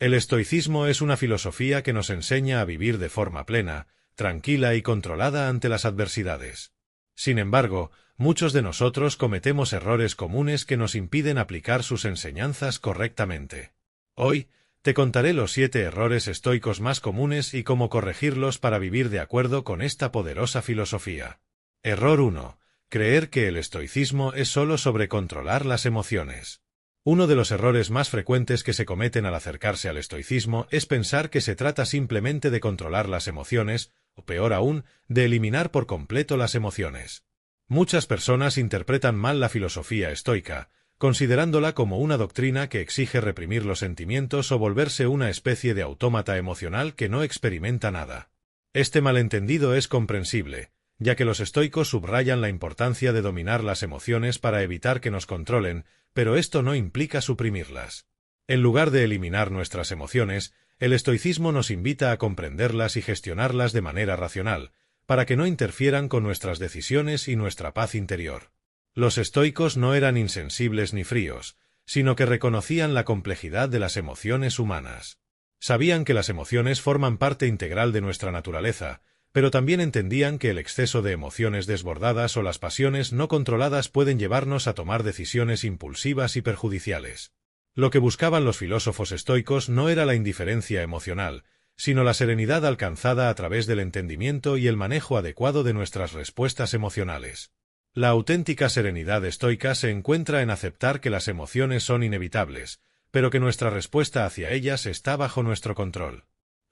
El estoicismo es una filosofía que nos enseña a vivir de forma plena, tranquila y controlada ante las adversidades. Sin embargo, muchos de nosotros cometemos errores comunes que nos impiden aplicar sus enseñanzas correctamente. Hoy, te contaré los 7 errores estoicos más comunes y cómo corregirlos para vivir de acuerdo con esta poderosa filosofía. Error 1. Creer que el estoicismo es solo sobre controlar las emociones. Uno de los errores más frecuentes que se cometen al acercarse al estoicismo es pensar que se trata simplemente de controlar las emociones, o peor aún, de eliminar por completo las emociones. Muchas personas interpretan mal la filosofía estoica, considerándola como una doctrina que exige reprimir los sentimientos o volverse una especie de autómata emocional que no experimenta nada. Este malentendido es comprensible, ya que los estoicos subrayan la importancia de dominar las emociones para evitar que nos controlen, pero esto no implica suprimirlas. En lugar de eliminar nuestras emociones, el estoicismo nos invita a comprenderlas y gestionarlas de manera racional, para que no interfieran con nuestras decisiones y nuestra paz interior. Los estoicos no eran insensibles ni fríos, sino que reconocían la complejidad de las emociones humanas. Sabían que las emociones forman parte integral de nuestra naturaleza, pero también entendían que el exceso de emociones desbordadas o las pasiones no controladas pueden llevarnos a tomar decisiones impulsivas y perjudiciales. Lo que buscaban los filósofos estoicos no era la indiferencia emocional, sino la serenidad alcanzada a través del entendimiento y el manejo adecuado de nuestras respuestas emocionales. La auténtica serenidad estoica se encuentra en aceptar que las emociones son inevitables, pero que nuestra respuesta hacia ellas está bajo nuestro control.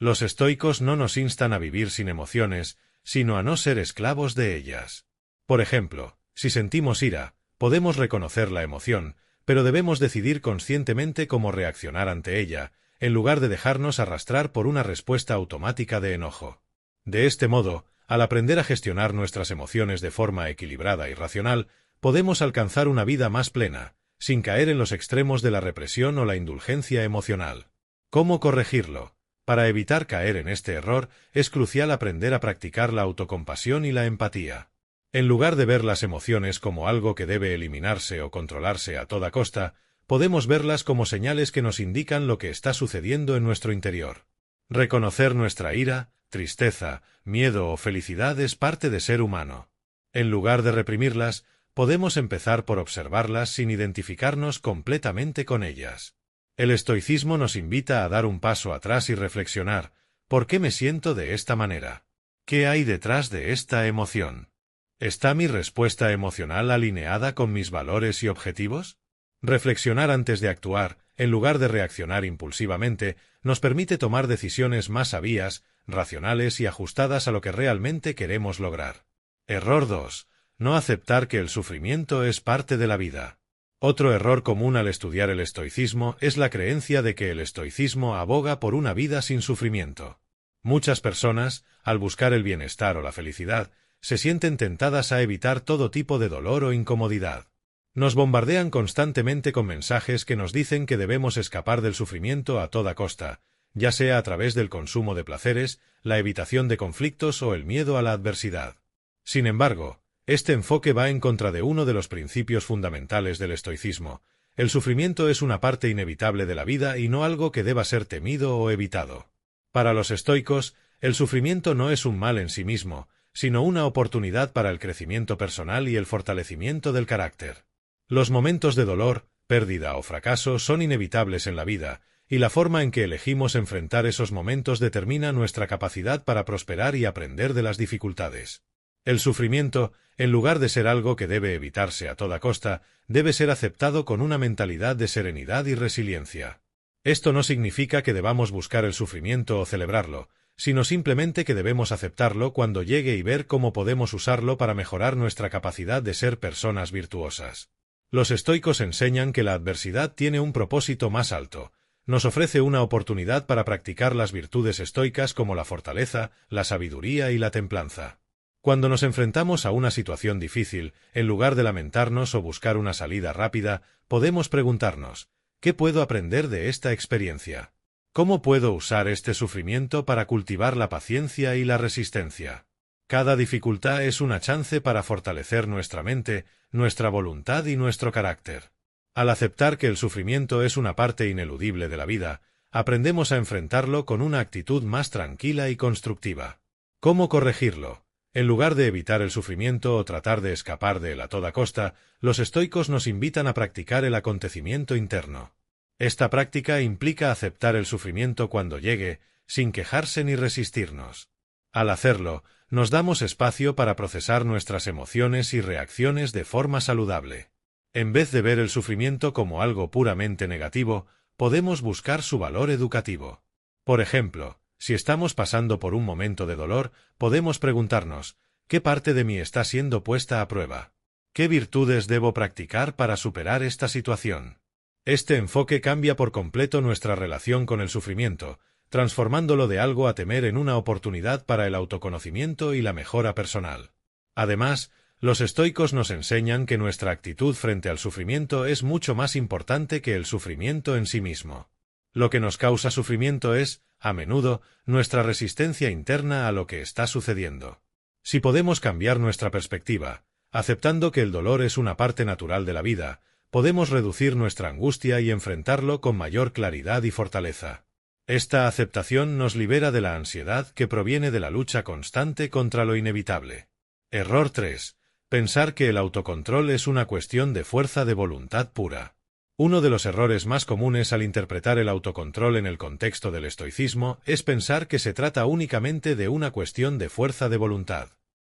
Los estoicos no nos instan a vivir sin emociones, sino a no ser esclavos de ellas. Por ejemplo, si sentimos ira, podemos reconocer la emoción, pero debemos decidir conscientemente cómo reaccionar ante ella, en lugar de dejarnos arrastrar por una respuesta automática de enojo. De este modo, al aprender a gestionar nuestras emociones de forma equilibrada y racional, podemos alcanzar una vida más plena, sin caer en los extremos de la represión o la indulgencia emocional. ¿Cómo corregirlo? Para evitar caer en este error, es crucial aprender a practicar la autocompasión y la empatía. En lugar de ver las emociones como algo que debe eliminarse o controlarse a toda costa, podemos verlas como señales que nos indican lo que está sucediendo en nuestro interior. Reconocer nuestra ira, tristeza, miedo o felicidad es parte de ser humano. En lugar de reprimirlas, podemos empezar por observarlas sin identificarnos completamente con ellas. El estoicismo nos invita a dar un paso atrás y reflexionar: ¿por qué me siento de esta manera? ¿Qué hay detrás de esta emoción? ¿Está mi respuesta emocional alineada con mis valores y objetivos? Reflexionar antes de actuar, en lugar de reaccionar impulsivamente, nos permite tomar decisiones más sabias, racionales y ajustadas a lo que realmente queremos lograr. Error 2. No aceptar que el sufrimiento es parte de la vida. Otro error común al estudiar el estoicismo es la creencia de que el estoicismo aboga por una vida sin sufrimiento. Muchas personas, al buscar el bienestar o la felicidad, se sienten tentadas a evitar todo tipo de dolor o incomodidad. Nos bombardean constantemente con mensajes que nos dicen que debemos escapar del sufrimiento a toda costa, ya sea a través del consumo de placeres, la evitación de conflictos o el miedo a la adversidad. Sin embargo, este enfoque va en contra de uno de los principios fundamentales del estoicismo. El sufrimiento es una parte inevitable de la vida y no algo que deba ser temido o evitado. Para los estoicos, el sufrimiento no es un mal en sí mismo, sino una oportunidad para el crecimiento personal y el fortalecimiento del carácter. Los momentos de dolor, pérdida o fracaso son inevitables en la vida, y la forma en que elegimos enfrentar esos momentos determina nuestra capacidad para prosperar y aprender de las dificultades. El sufrimiento, en lugar de ser algo que debe evitarse a toda costa, debe ser aceptado con una mentalidad de serenidad y resiliencia. Esto no significa que debamos buscar el sufrimiento o celebrarlo, sino simplemente que debemos aceptarlo cuando llegue y ver cómo podemos usarlo para mejorar nuestra capacidad de ser personas virtuosas. Los estoicos enseñan que la adversidad tiene un propósito más alto. Nos ofrece una oportunidad para practicar las virtudes estoicas como la fortaleza, la sabiduría y la templanza. Cuando nos enfrentamos a una situación difícil, en lugar de lamentarnos o buscar una salida rápida, podemos preguntarnos: ¿qué puedo aprender de esta experiencia? ¿Cómo puedo usar este sufrimiento para cultivar la paciencia y la resistencia? Cada dificultad es una chance para fortalecer nuestra mente, nuestra voluntad y nuestro carácter. Al aceptar que el sufrimiento es una parte ineludible de la vida, aprendemos a enfrentarlo con una actitud más tranquila y constructiva. ¿Cómo corregirlo? En lugar de evitar el sufrimiento o tratar de escapar de él a toda costa, los estoicos nos invitan a practicar el acontecimiento interno. Esta práctica implica aceptar el sufrimiento cuando llegue, sin quejarse ni resistirnos. Al hacerlo, nos damos espacio para procesar nuestras emociones y reacciones de forma saludable. En vez de ver el sufrimiento como algo puramente negativo, podemos buscar su valor educativo. Por ejemplo, si estamos pasando por un momento de dolor, podemos preguntarnos, ¿qué parte de mí está siendo puesta a prueba? ¿Qué virtudes debo practicar para superar esta situación? Este enfoque cambia por completo nuestra relación con el sufrimiento, transformándolo de algo a temer en una oportunidad para el autoconocimiento y la mejora personal. Además, los estoicos nos enseñan que nuestra actitud frente al sufrimiento es mucho más importante que el sufrimiento en sí mismo. Lo que nos causa sufrimiento es, a menudo, nuestra resistencia interna a lo que está sucediendo. Si podemos cambiar nuestra perspectiva, aceptando que el dolor es una parte natural de la vida, podemos reducir nuestra angustia y enfrentarlo con mayor claridad y fortaleza. Esta aceptación nos libera de la ansiedad que proviene de la lucha constante contra lo inevitable. Error 3. Pensar que el autocontrol es una cuestión de fuerza de voluntad pura. Uno de los errores más comunes al interpretar el autocontrol en el contexto del estoicismo es pensar que se trata únicamente de una cuestión de fuerza de voluntad.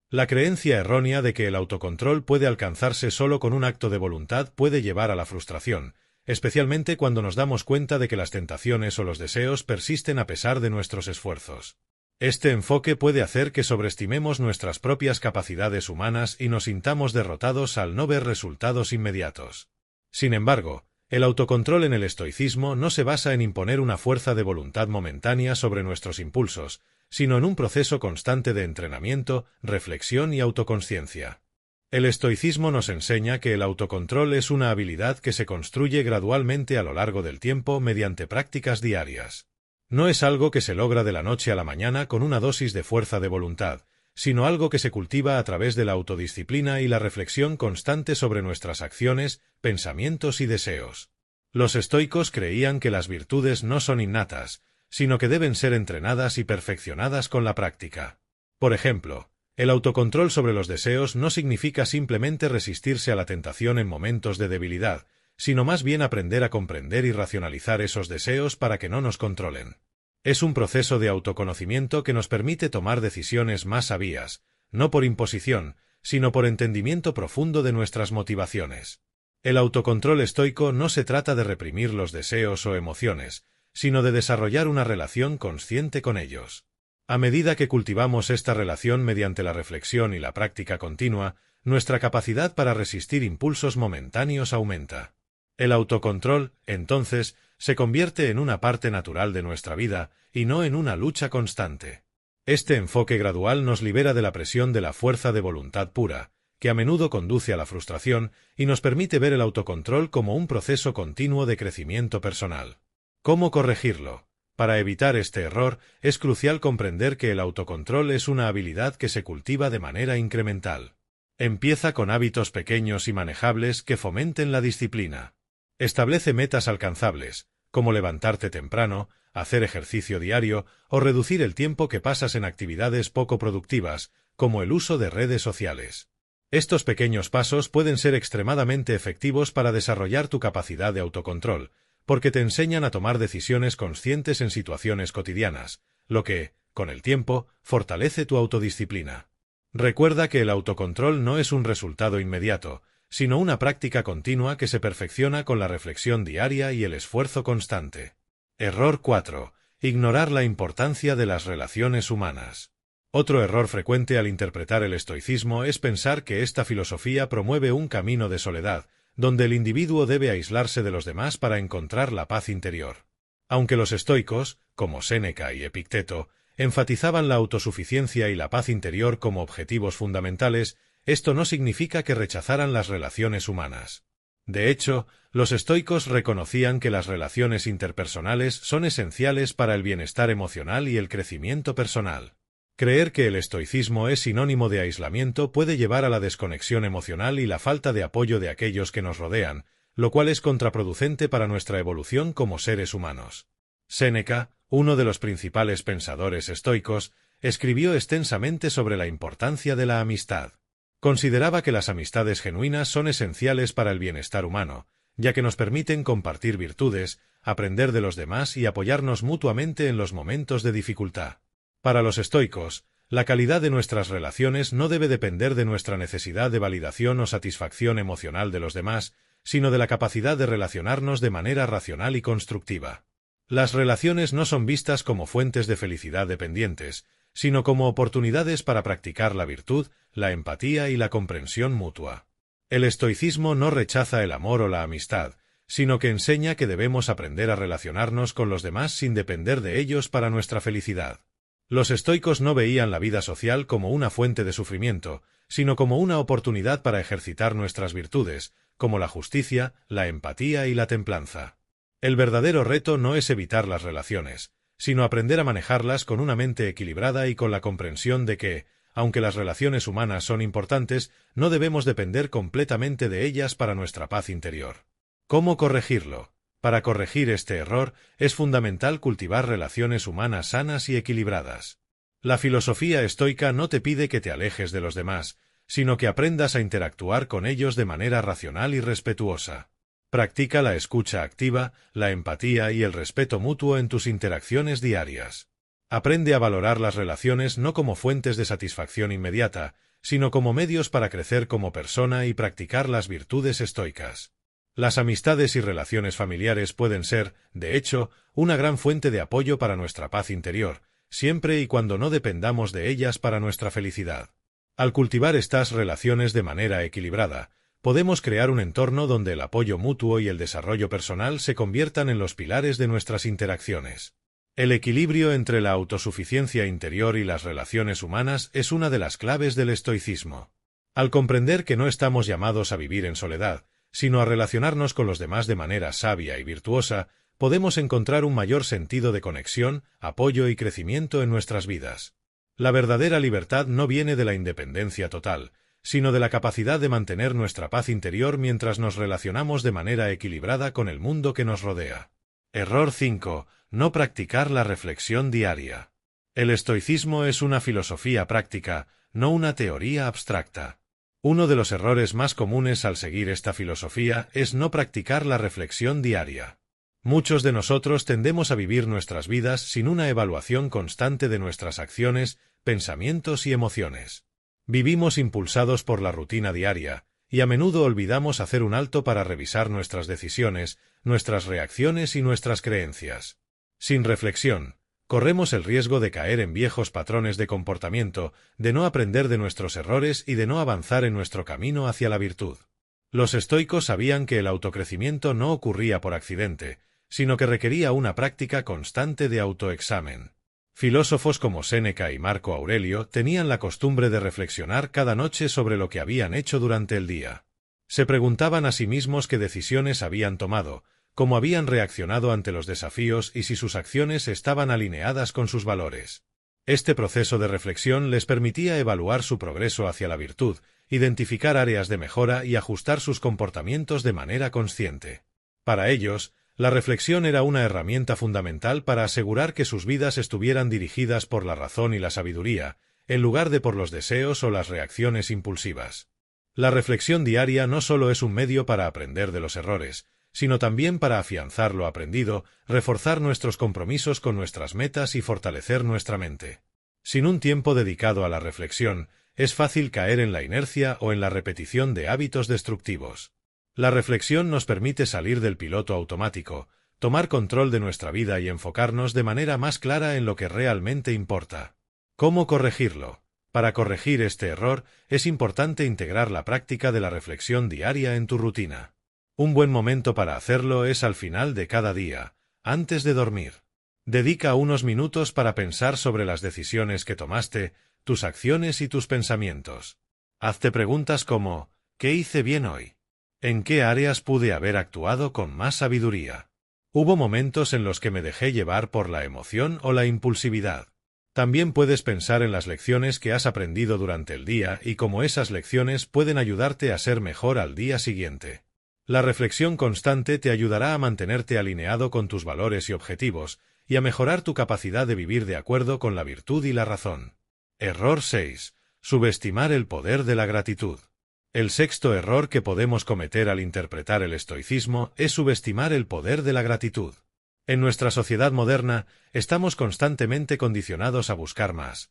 La creencia errónea de que el autocontrol puede alcanzarse solo con un acto de voluntad puede llevar a la frustración, especialmente cuando nos damos cuenta de que las tentaciones o los deseos persisten a pesar de nuestros esfuerzos. Este enfoque puede hacer que sobreestimemos nuestras propias capacidades humanas y nos sintamos derrotados al no ver resultados inmediatos. Sin embargo, el autocontrol en el estoicismo no se basa en imponer una fuerza de voluntad momentánea sobre nuestros impulsos, sino en un proceso constante de entrenamiento, reflexión y autoconsciencia. El estoicismo nos enseña que el autocontrol es una habilidad que se construye gradualmente a lo largo del tiempo mediante prácticas diarias. No es algo que se logra de la noche a la mañana con una dosis de fuerza de voluntad, sino algo que se cultiva a través de la autodisciplina y la reflexión constante sobre nuestras acciones, pensamientos y deseos. Los estoicos creían que las virtudes no son innatas, sino que deben ser entrenadas y perfeccionadas con la práctica. Por ejemplo, el autocontrol sobre los deseos no significa simplemente resistirse a la tentación en momentos de debilidad, sino más bien aprender a comprender y racionalizar esos deseos para que no nos controlen. Es un proceso de autoconocimiento que nos permite tomar decisiones más sabias, no por imposición, sino por entendimiento profundo de nuestras motivaciones. El autocontrol estoico no se trata de reprimir los deseos o emociones, sino de desarrollar una relación consciente con ellos. A medida que cultivamos esta relación mediante la reflexión y la práctica continua, nuestra capacidad para resistir impulsos momentáneos aumenta. El autocontrol, entonces, se convierte en una parte natural de nuestra vida y no en una lucha constante. Este enfoque gradual nos libera de la presión de la fuerza de voluntad pura, que a menudo conduce a la frustración y nos permite ver el autocontrol como un proceso continuo de crecimiento personal. ¿Cómo corregirlo? Para evitar este error, es crucial comprender que el autocontrol es una habilidad que se cultiva de manera incremental. Empieza con hábitos pequeños y manejables que fomenten la disciplina. Establece metas alcanzables, como levantarte temprano, hacer ejercicio diario o reducir el tiempo que pasas en actividades poco productivas, como el uso de redes sociales. Estos pequeños pasos pueden ser extremadamente efectivos para desarrollar tu capacidad de autocontrol, porque te enseñan a tomar decisiones conscientes en situaciones cotidianas, lo que, con el tiempo, fortalece tu autodisciplina. Recuerda que el autocontrol no es un resultado inmediato, sino una práctica continua que se perfecciona con la reflexión diaria y el esfuerzo constante. Error 4. Ignorar la importancia de las relaciones humanas. Otro error frecuente al interpretar el estoicismo es pensar que esta filosofía promueve un camino de soledad, donde el individuo debe aislarse de los demás para encontrar la paz interior. Aunque los estoicos, como Séneca y Epicteto, enfatizaban la autosuficiencia y la paz interior como objetivos fundamentales, esto no significa que rechazaran las relaciones humanas. De hecho, los estoicos reconocían que las relaciones interpersonales son esenciales para el bienestar emocional y el crecimiento personal. Creer que el estoicismo es sinónimo de aislamiento puede llevar a la desconexión emocional y la falta de apoyo de aquellos que nos rodean, lo cual es contraproducente para nuestra evolución como seres humanos. Séneca, uno de los principales pensadores estoicos, escribió extensamente sobre la importancia de la amistad. Consideraba que las amistades genuinas son esenciales para el bienestar humano, ya que nos permiten compartir virtudes, aprender de los demás y apoyarnos mutuamente en los momentos de dificultad. Para los estoicos, la calidad de nuestras relaciones no debe depender de nuestra necesidad de validación o satisfacción emocional de los demás, sino de la capacidad de relacionarnos de manera racional y constructiva. Las relaciones no son vistas como fuentes de felicidad dependientes, sino como oportunidades para practicar la virtud, la empatía y la comprensión mutua. El estoicismo no rechaza el amor o la amistad, sino que enseña que debemos aprender a relacionarnos con los demás sin depender de ellos para nuestra felicidad. Los estoicos no veían la vida social como una fuente de sufrimiento, sino como una oportunidad para ejercitar nuestras virtudes, como la justicia, la empatía y la templanza. El verdadero reto no es evitar las relaciones, sino aprender a manejarlas con una mente equilibrada y con la comprensión de que, aunque las relaciones humanas son importantes, no debemos depender completamente de ellas para nuestra paz interior. ¿Cómo corregirlo? Para corregir este error, es fundamental cultivar relaciones humanas sanas y equilibradas. La filosofía estoica no te pide que te alejes de los demás, sino que aprendas a interactuar con ellos de manera racional y respetuosa. Practica la escucha activa, la empatía y el respeto mutuo en tus interacciones diarias. Aprende a valorar las relaciones no como fuentes de satisfacción inmediata, sino como medios para crecer como persona y practicar las virtudes estoicas. Las amistades y relaciones familiares pueden ser, de hecho, una gran fuente de apoyo para nuestra paz interior, siempre y cuando no dependamos de ellas para nuestra felicidad. Al cultivar estas relaciones de manera equilibrada, podemos crear un entorno donde el apoyo mutuo y el desarrollo personal se conviertan en los pilares de nuestras interacciones. El equilibrio entre la autosuficiencia interior y las relaciones humanas es una de las claves del estoicismo. Al comprender que no estamos llamados a vivir en soledad, sino a relacionarnos con los demás de manera sabia y virtuosa, podemos encontrar un mayor sentido de conexión, apoyo y crecimiento en nuestras vidas. La verdadera libertad no viene de la independencia total, sino de la capacidad de mantener nuestra paz interior mientras nos relacionamos de manera equilibrada con el mundo que nos rodea. Error 5. No practicar la reflexión diaria. El estoicismo es una filosofía práctica, no una teoría abstracta. Uno de los errores más comunes al seguir esta filosofía es no practicar la reflexión diaria. Muchos de nosotros tendemos a vivir nuestras vidas sin una evaluación constante de nuestras acciones, pensamientos y emociones. Vivimos impulsados por la rutina diaria, y a menudo olvidamos hacer un alto para revisar nuestras decisiones, nuestras reacciones y nuestras creencias. Sin reflexión, corremos el riesgo de caer en viejos patrones de comportamiento, de no aprender de nuestros errores y de no avanzar en nuestro camino hacia la virtud. Los estoicos sabían que el autocrecimiento no ocurría por accidente, sino que requería una práctica constante de autoexamen. Filósofos como Séneca y Marco Aurelio tenían la costumbre de reflexionar cada noche sobre lo que habían hecho durante el día. Se preguntaban a sí mismos qué decisiones habían tomado, cómo habían reaccionado ante los desafíos y si sus acciones estaban alineadas con sus valores. Este proceso de reflexión les permitía evaluar su progreso hacia la virtud, identificar áreas de mejora y ajustar sus comportamientos de manera consciente. Para ellos, la reflexión era una herramienta fundamental para asegurar que sus vidas estuvieran dirigidas por la razón y la sabiduría, en lugar de por los deseos o las reacciones impulsivas. La reflexión diaria no solo es un medio para aprender de los errores, sino también para afianzar lo aprendido, reforzar nuestros compromisos con nuestras metas y fortalecer nuestra mente. Sin un tiempo dedicado a la reflexión, es fácil caer en la inercia o en la repetición de hábitos destructivos. La reflexión nos permite salir del piloto automático, tomar control de nuestra vida y enfocarnos de manera más clara en lo que realmente importa. ¿Cómo corregirlo? Para corregir este error, es importante integrar la práctica de la reflexión diaria en tu rutina. Un buen momento para hacerlo es al final de cada día, antes de dormir. Dedica unos minutos para pensar sobre las decisiones que tomaste, tus acciones y tus pensamientos. Hazte preguntas como, ¿qué hice bien hoy? ¿En qué áreas pude haber actuado con más sabiduría? ¿Hubo momentos en los que me dejé llevar por la emoción o la impulsividad? También puedes pensar en las lecciones que has aprendido durante el día y cómo esas lecciones pueden ayudarte a ser mejor al día siguiente. La reflexión constante te ayudará a mantenerte alineado con tus valores y objetivos, y a mejorar tu capacidad de vivir de acuerdo con la virtud y la razón. Error 6. Subestimar el poder de la gratitud. El sexto error que podemos cometer al interpretar el estoicismo es subestimar el poder de la gratitud. En nuestra sociedad moderna, estamos constantemente condicionados a buscar más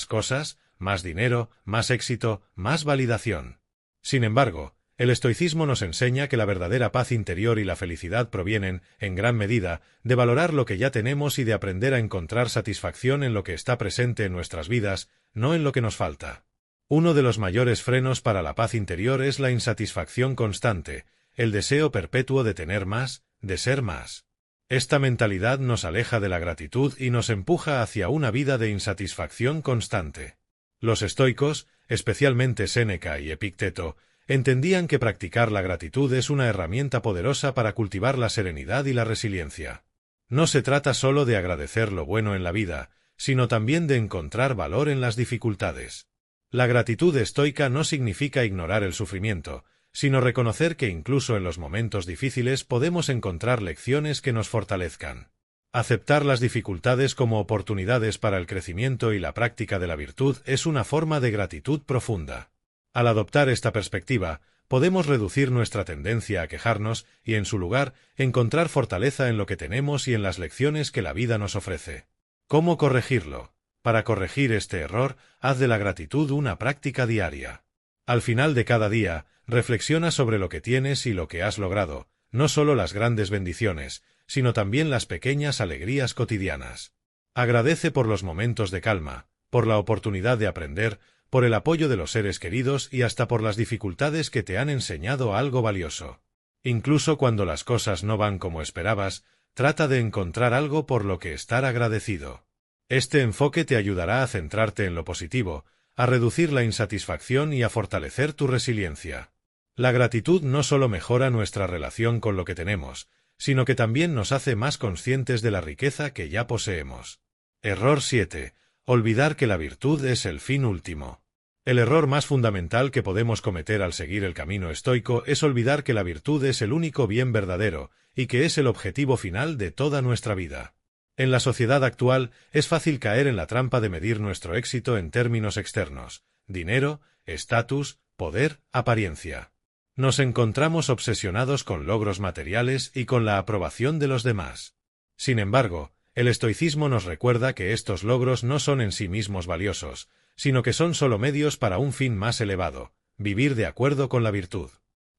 cosas, más dinero, más éxito, más validación. Sin embargo, el estoicismo nos enseña que la verdadera paz interior y la felicidad provienen, en gran medida, de valorar lo que ya tenemos y de aprender a encontrar satisfacción en lo que está presente en nuestras vidas, no en lo que nos falta. Uno de los mayores frenos para la paz interior es la insatisfacción constante, el deseo perpetuo de tener más, de ser más. Esta mentalidad nos aleja de la gratitud y nos empuja hacia una vida de insatisfacción constante. Los estoicos, especialmente Séneca y Epicteto, entendían que practicar la gratitud es una herramienta poderosa para cultivar la serenidad y la resiliencia. No se trata solo de agradecer lo bueno en la vida, sino también de encontrar valor en las dificultades. La gratitud estoica no significa ignorar el sufrimiento, sino reconocer que incluso en los momentos difíciles podemos encontrar lecciones que nos fortalezcan. Aceptar las dificultades como oportunidades para el crecimiento y la práctica de la virtud es una forma de gratitud profunda. Al adoptar esta perspectiva, podemos reducir nuestra tendencia a quejarnos y, en su lugar, encontrar fortaleza en lo que tenemos y en las lecciones que la vida nos ofrece. ¿Cómo corregirlo? Para corregir este error, haz de la gratitud una práctica diaria. Al final de cada día, reflexiona sobre lo que tienes y lo que has logrado, no solo las grandes bendiciones, sino también las pequeñas alegrías cotidianas. Agradece por los momentos de calma, por la oportunidad de aprender, por el apoyo de los seres queridos y hasta por las dificultades que te han enseñado algo valioso. Incluso cuando las cosas no van como esperabas, trata de encontrar algo por lo que estar agradecido. Este enfoque te ayudará a centrarte en lo positivo, a reducir la insatisfacción y a fortalecer tu resiliencia. La gratitud no solo mejora nuestra relación con lo que tenemos, sino que también nos hace más conscientes de la riqueza que ya poseemos. Error 7. Olvidar que la virtud es el fin último. El error más fundamental que podemos cometer al seguir el camino estoico es olvidar que la virtud es el único bien verdadero y que es el objetivo final de toda nuestra vida. En la sociedad actual es fácil caer en la trampa de medir nuestro éxito en términos externos: dinero, estatus, poder, apariencia. Nos encontramos obsesionados con logros materiales y con la aprobación de los demás. Sin embargo, el estoicismo nos recuerda que estos logros no son en sí mismos valiosos, sino que son solo medios para un fin más elevado: vivir de acuerdo con la virtud.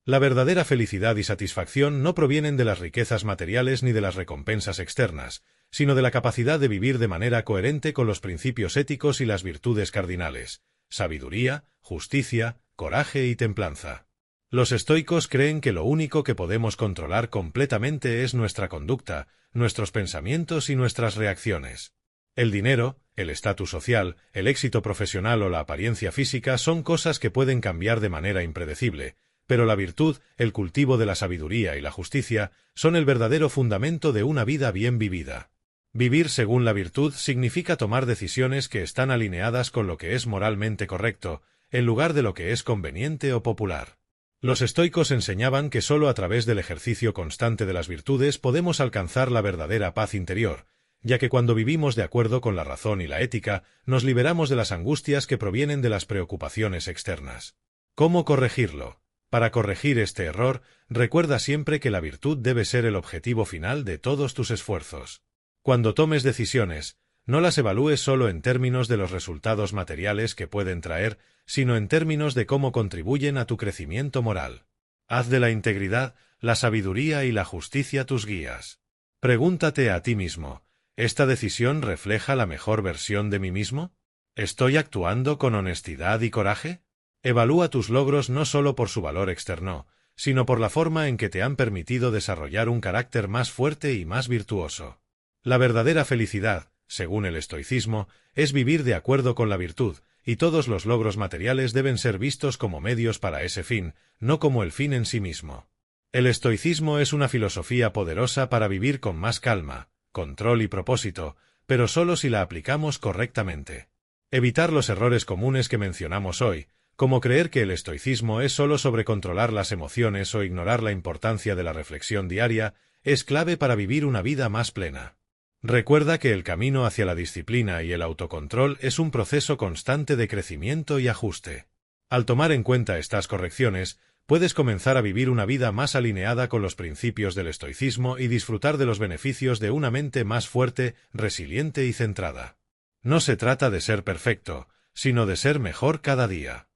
La verdadera felicidad y satisfacción no provienen de las riquezas materiales ni de las recompensas externas, sino de la capacidad de vivir de manera coherente con los principios éticos y las virtudes cardinales: sabiduría, justicia, coraje y templanza. Los estoicos creen que lo único que podemos controlar completamente es nuestra conducta, nuestros pensamientos y nuestras reacciones. El dinero, el estatus social, el éxito profesional o la apariencia física son cosas que pueden cambiar de manera impredecible, pero la virtud, el cultivo de la sabiduría y la justicia son el verdadero fundamento de una vida bien vivida. Vivir según la virtud significa tomar decisiones que están alineadas con lo que es moralmente correcto, en lugar de lo que es conveniente o popular. Los estoicos enseñaban que sólo a través del ejercicio constante de las virtudes podemos alcanzar la verdadera paz interior, ya que cuando vivimos de acuerdo con la razón y la ética, nos liberamos de las angustias que provienen de las preocupaciones externas. ¿Cómo corregirlo? Para corregir este error, recuerda siempre que la virtud debe ser el objetivo final de todos tus esfuerzos. Cuando tomes decisiones, no las evalúes solo en términos de los resultados materiales que pueden traer, sino en términos de cómo contribuyen a tu crecimiento moral. Haz de la integridad, la sabiduría y la justicia tus guías. Pregúntate a ti mismo: ¿esta decisión refleja la mejor versión de mí mismo? ¿Estoy actuando con honestidad y coraje? Evalúa tus logros no solo por su valor externo, sino por la forma en que te han permitido desarrollar un carácter más fuerte y más virtuoso. La verdadera felicidad, según el estoicismo, es vivir de acuerdo con la virtud, y todos los logros materiales deben ser vistos como medios para ese fin, no como el fin en sí mismo. El estoicismo es una filosofía poderosa para vivir con más calma, control y propósito, pero solo si la aplicamos correctamente. Evitar los errores comunes que mencionamos hoy, como creer que el estoicismo es solo sobre controlar las emociones o ignorar la importancia de la reflexión diaria, es clave para vivir una vida más plena. Recuerda que el camino hacia la disciplina y el autocontrol es un proceso constante de crecimiento y ajuste. Al tomar en cuenta estas correcciones, puedes comenzar a vivir una vida más alineada con los principios del estoicismo y disfrutar de los beneficios de una mente más fuerte, resiliente y centrada. No se trata de ser perfecto, sino de ser mejor cada día.